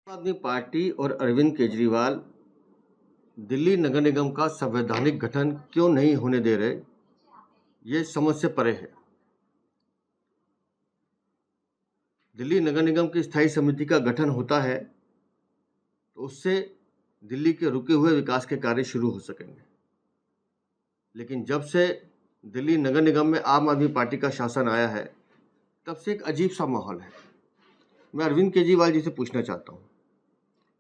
आम आदमी पार्टी और अरविंद केजरीवाल दिल्ली नगर निगम का संवैधानिक गठन क्यों नहीं होने दे रहे, ये समझ से परे है। दिल्ली नगर निगम की स्थायी समिति का गठन होता है तो उससे दिल्ली के रुके हुए विकास के कार्य शुरू हो सकेंगे। लेकिन जब से दिल्ली नगर निगम में आम आदमी पार्टी का शासन आया है, तब से एक अजीब सा माहौल है। मैं अरविंद केजरीवाल जी से पूछना चाहता हूँ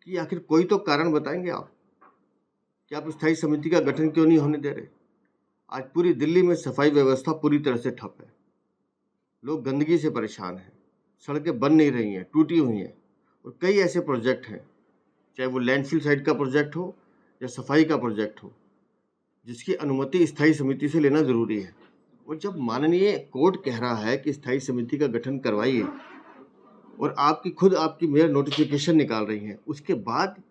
कि आखिर कोई तो कारण बताएंगे आप कि आप स्थायी समिति का गठन क्यों नहीं होने दे रहे। आज पूरी दिल्ली में सफाई व्यवस्था पूरी तरह से ठप है। लोग गंदगी से परेशान हैं, सड़कें बन नहीं रही हैं, टूटी हुई हैं। और कई ऐसे प्रोजेक्ट हैं, चाहे वो लैंडफिल साइट का प्रोजेक्ट हो या सफाई का प्रोजेक्ट हो, जिसकी अनुमति स्थायी समिति से लेना ज़रूरी है। और जब माननीय कोर्ट कह रहा है कि स्थायी समिति का गठन करवाइए और आपकी मेयर नोटिफिकेशन निकाल रही हैं, उसके बाद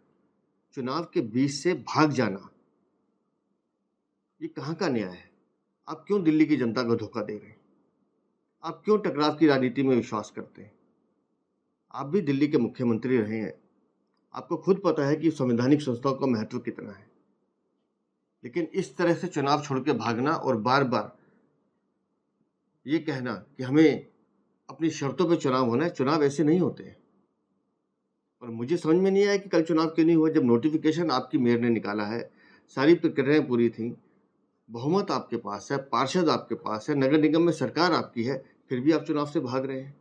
चुनाव के बीच से भाग जाना, ये कहाँ का न्याय है? आप क्यों दिल्ली की जनता को धोखा दे रहे हैं? आप क्यों टकराव की राजनीति में विश्वास करते हैं? आप भी दिल्ली के मुख्यमंत्री रहे हैं, आपको खुद पता है कि संवैधानिक संस्थाओं का महत्व कितना है। लेकिन इस तरह से चुनाव छोड़ के भागना और बार बार ये कहना कि हमें अपनी शर्तों पे चुनाव होना है, चुनाव ऐसे नहीं होते हैं। और मुझे समझ में नहीं आया कि कल चुनाव क्यों नहीं हुआ, जब नोटिफिकेशन आपकी मेयर ने निकाला है, सारी प्रक्रियाएं पूरी थी, बहुमत आपके पास है, पार्षद आपके पास है, नगर निगम में सरकार आपकी है, फिर भी आप चुनाव से भाग रहे हैं।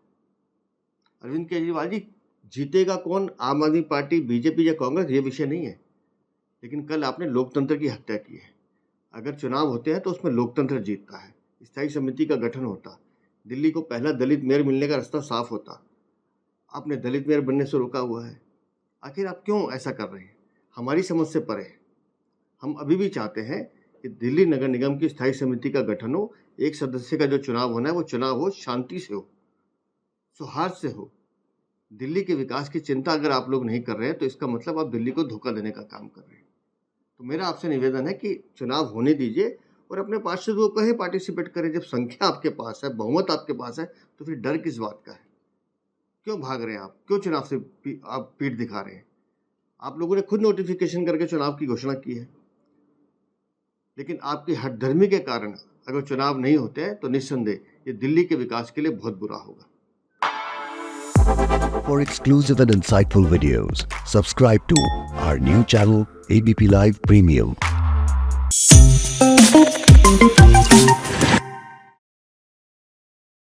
अरविंद केजरीवाल जी, जीतेगा कौन, आम आदमी पार्टी, बीजेपी या कांग्रेस, ये विषय नहीं है। लेकिन कल आपने लोकतंत्र की हत्या की है। अगर चुनाव होते हैं तो उसमें लोकतंत्र जीतता है, स्थायी समिति का गठन होता, दिल्ली को पहला दलित मेयर मिलने का रास्ता साफ होता। आपने दलित मेयर बनने से रोका हुआ है। आखिर आप क्यों ऐसा कर रहे हैं? हमारी समझ से परे है। हम अभी भी चाहते हैं कि दिल्ली नगर निगम की स्थायी समिति का गठन हो, एक सदस्य का जो चुनाव होना है वो चुनाव हो, शांति से हो, सौहार्द से हो। दिल्ली के विकास की चिंता अगर आप लोग नहीं कर रहे हैं तो इसका मतलब आप दिल्ली को धोखा देने का काम कर रहे हैं। तो मेरा आपसे निवेदन है कि चुनाव होने दीजिए और अपने पार्षदों को कहें पार्टिसिपेट करें। जब संख्या आपके पास है, बहुमत आपके पास है, तो फिर डर किस बात का है? क्यों भाग रहे हैं आप? क्यों चुनाव से आप पीठ दिखा रहे हैं? आप लोगों ने खुद नोटिफिकेशन करके चुनाव की घोषणा की है। लेकिन आपकी हठधर्मी के कारण अगर चुनाव नहीं होते हैं तो निस्संदेह ये दिल्ली के विकास के लिए बहुत बुरा होगा। For exclusive and insightful videos, subscribe to our new channel ABP Live Premium.